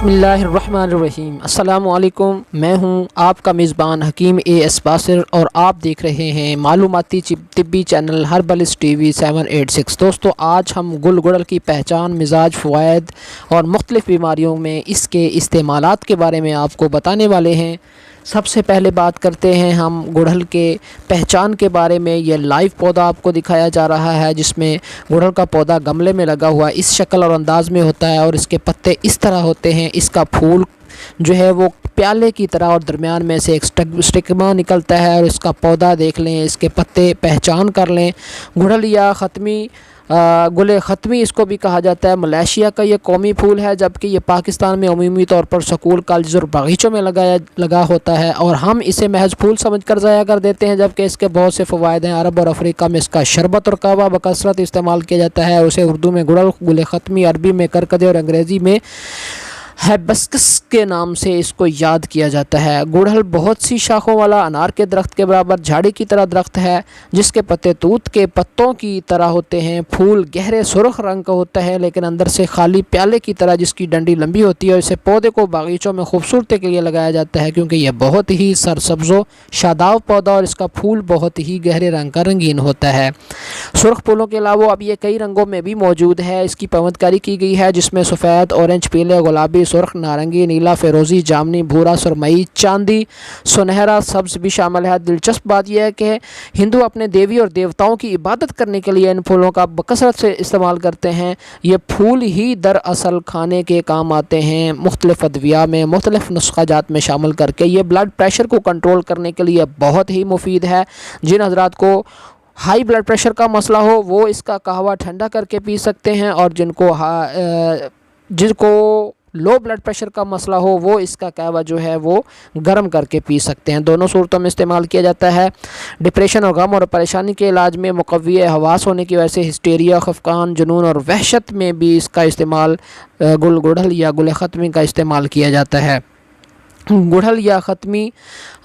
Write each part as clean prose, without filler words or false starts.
बिस्मिल्लाहिर्रहमानिर्रहीम। अस्सलाम वालेकुम। मैं हूं आपका मेज़बान हकीम एस बासिर और आप देख रहे हैं मालूमाती तिब्बी चैनल हर्बलिस्ट टीवी 786। दोस्तों, आज हम गुल गुड़हल की पहचान, मिजाज, फ़वाइद और मुख्तलिफ़ बीमारियों में इसके इस्तेमालात के बारे में आपको बताने वाले हैं। सबसे पहले बात करते हैं हम गुड़हल के पहचान के बारे में। यह लाइव पौधा आपको दिखाया जा रहा है, जिसमें गुड़हल का पौधा गमले में लगा हुआ इस शक्ल और अंदाज में होता है और इसके पत्ते इस तरह होते हैं। इसका फूल जो है वो प्याले की तरह और दरमियान में से एक स्टिग्मा निकलता है और इसका पौधा देख लें, इसके पत्ते पहचान कर लें। गुड़हल या ख़त्मी गुल ख़त्मी इसको भी कहा जाता है। मलेशिया का ये कौमी फूल है, जबकि ये पाकिस्तान में अमूमी तौर पर स्कूल, कॉलेज और बागीचों में लगा होता है और हम इसे महज फूल समझकर ज़ाया कर देते हैं, जबकि इसके बहुत से फ़वाइद हैं। अरब और अफ्रीका में इसका शरबत और कहवा बकसरत इस्तेमाल किया जाता है। उसे उर्दू में गुड़हल, गुल ख़त्मी, अरबी में करकदे और अंग्रेज़ी में हिबिस्कस के नाम से इसको याद किया जाता है। गुड़हल बहुत सी शाखों वाला अनार के दरख्त के बराबर झाड़ी की तरह दरख्त है, जिसके पत्ते तूत के पत्तों की तरह होते हैं। फूल गहरे सुर्ख रंग का होता है, लेकिन अंदर से खाली प्याले की तरह, जिसकी डंडी लंबी होती है। और इसे पौधे को बागीचों में खूबसूरती के लिए लगाया जाता है, क्योंकि यह बहुत ही सरसब्ज़ो शादाब पौधा और इसका फूल बहुत ही गहरे रंग का रंगीन होता है। सुर्ख फूलों के अलावा अब ये कई रंगों में भी मौजूद है। इसकी पवंदकारी की गई है, जिसमें सफ़ेद, ऑरेंज, पीले, गुलाबी, सुर्ख, नारंगी, नीला, फिरोज़ी, जामनी, भूरा, सुरमई, चांदी, सुनहरा, सब्ज़ भी शामिल है। दिलचस्प बात यह है कि हिंदू अपने देवी और देवताओं की इबादत करने के लिए इन फूलों का बकसरत से इस्तेमाल करते हैं। ये फूल ही दरअसल खाने के काम आते हैं, मुख्तलिफ़ अदविया में, मुख्तलिफ़ नुस्ख़ाजात में शामिल करके। ये ब्लड प्रेशर को कंट्रोल करने के लिए बहुत ही मुफीद है। जिन हज़रात को हाई ब्लड प्रेशर का मसला हो वो इसका कहवा ठंडा करके पी सकते हैं, और जिनको लो ब्लड प्रेशर का मसला हो वो इसका कहवा जो है वो गर्म करके पी सकते हैं। दोनों सूरतों में इस्तेमाल किया जाता है। डिप्रेशन और गम और परेशानी के इलाज में, मुक़व्वी हवास होने की वजह से हिस्टेरिया, खफकान, जुनून और वहशत में भी इसका इस्तेमाल गुड़हल या गुल ख़त्मी का इस्तेमाल किया जाता है। गुड़हल या ख़त्मी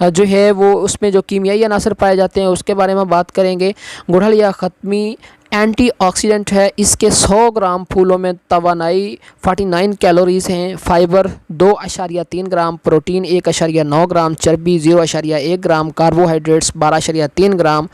जो है वो उसमें जो कीमियाई अनासर पाए जाते हैं उसके बारे में बात करेंगे। गुड़हल या ख़त्मी एंटीऑक्सीडेंट है। इसके 100 ग्राम फूलों में तवानाई 49 कैलोरीज़ हैं, फाइबर 2.3 ग्राम, प्रोटीन 1.9 ग्राम, चर्बी 0.1 gram, carbohydrates 12.3 gram,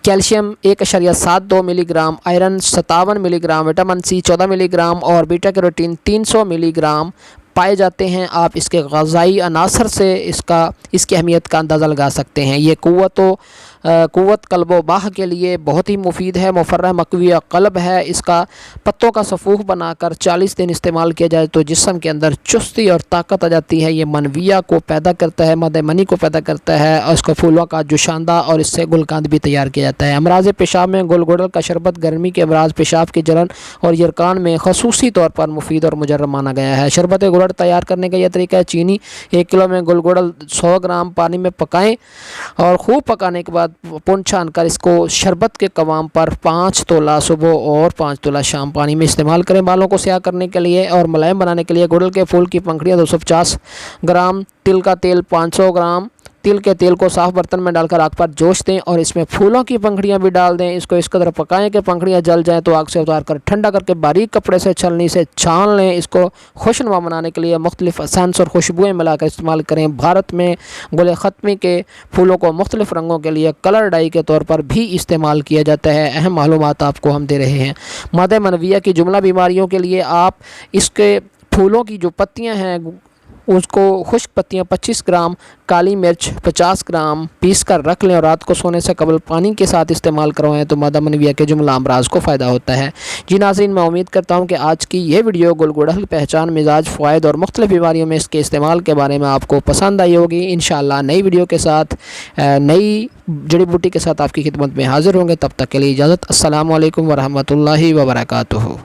calcium 1.72 milligram, iron 57 milligram, vitamin C 14 milligram और बीटा कैरोटीन 300 मिलीग्राम पाए जाते हैं। आप इसके ग़ज़ाई अनासर से इसकी अहमियत का अंदाज़ा लगा सकते हैं। ये क़ुव्वत क़ल्ब व बाह के लिए बहुत ही मुफीद है। मुफर्रह मक़वी क़ल्ब है। इसका पत्तों का सफ़ूफ़ बनाकर 40 दिन इस्तेमाल किया जाए तो जिस्म के अंदर चुस्ती और ताकत आ जाती है। ये मनविया को पैदा करता है, मद मनी को पैदा करता है और इसको फूलों का जुशांदा और इससे गुलकंद भी तैयार किया जाता है। अमराज़ पेशाब में गुड़हल का शरबत गर्मी के अमराज़, पेशाब की जलन और यरकान में खसूसी तौर पर मुफीद और मुजर्रब माना गया है। शरबत गुड़हल तैयार करने का यह तरीका है। चीनी 1 किलो में गुड़हल 100 ग्राम पानी में पकाएं और खूब पकाने के बाद पुन छान कर इसको शरबत के कवाम पर 5 तोला सुबह और 5 तोला शाम पानी में इस्तेमाल करें। बालों को स्याह करने के लिए और मुलायम बनाने के लिए गुड़हल के फूल की पंखुड़ियाँ 250 ग्राम, तिल का तेल 500 ग्राम, तिल के तेल को साफ़ बर्तन में डालकर आग पर जोश दें और इसमें फूलों की पंखुड़ियाँ भी डाल दें। इसको इस कदर पकाएं कि पंखुड़ियाँ जल जाएं तो आग से उतार कर ठंडा करके बारीक कपड़े से छलनी से छान लें। इसको खुशनुमा बनाने के लिए मुख्तलिफ़ एसेंस और खुशबुएँ मिलाकर इस्तेमाल करें। भारत में गुल ख़त्मी के फूलों को मुख्तलिफ़ रंगों के लिए कलर डाई के तौर पर भी इस्तेमाल किया जाता है। अहम मालूमात आपको हम दे रहे हैं। मादे मनविया की जुमला बीमारियों के लिए आप इसके फूलों की जो पत्तियाँ हैं उसको खुश्क पत्तियाँ 25 ग्राम, काली मिर्च 50 ग्राम पीस कर रख लें और रात को सोने से कबल पानी के साथ इस्तेमाल करवाएं तो मादा मनविया के जुमला अमराज को फ़ायदा होता है। जी नाज़रीन, मैं उम्मीद करता हूँ कि आज की ये वीडियो गुड़हल पहचान, मिजाज, फ़वाइद और मुख्तलिफ़ बीमारियों में इसके इस्तेमाल के बारे में आपको पसंद आई होगी। इंशाअल्लाह नई वीडियो के साथ, नई जड़ी बूटी के साथ आपकी खिदमत में हाज़िर होंगे। तब तक के लिए इजाज़त। अस्सलामु अलैकुम वरहमतुल्लाहि वबरकातुहू।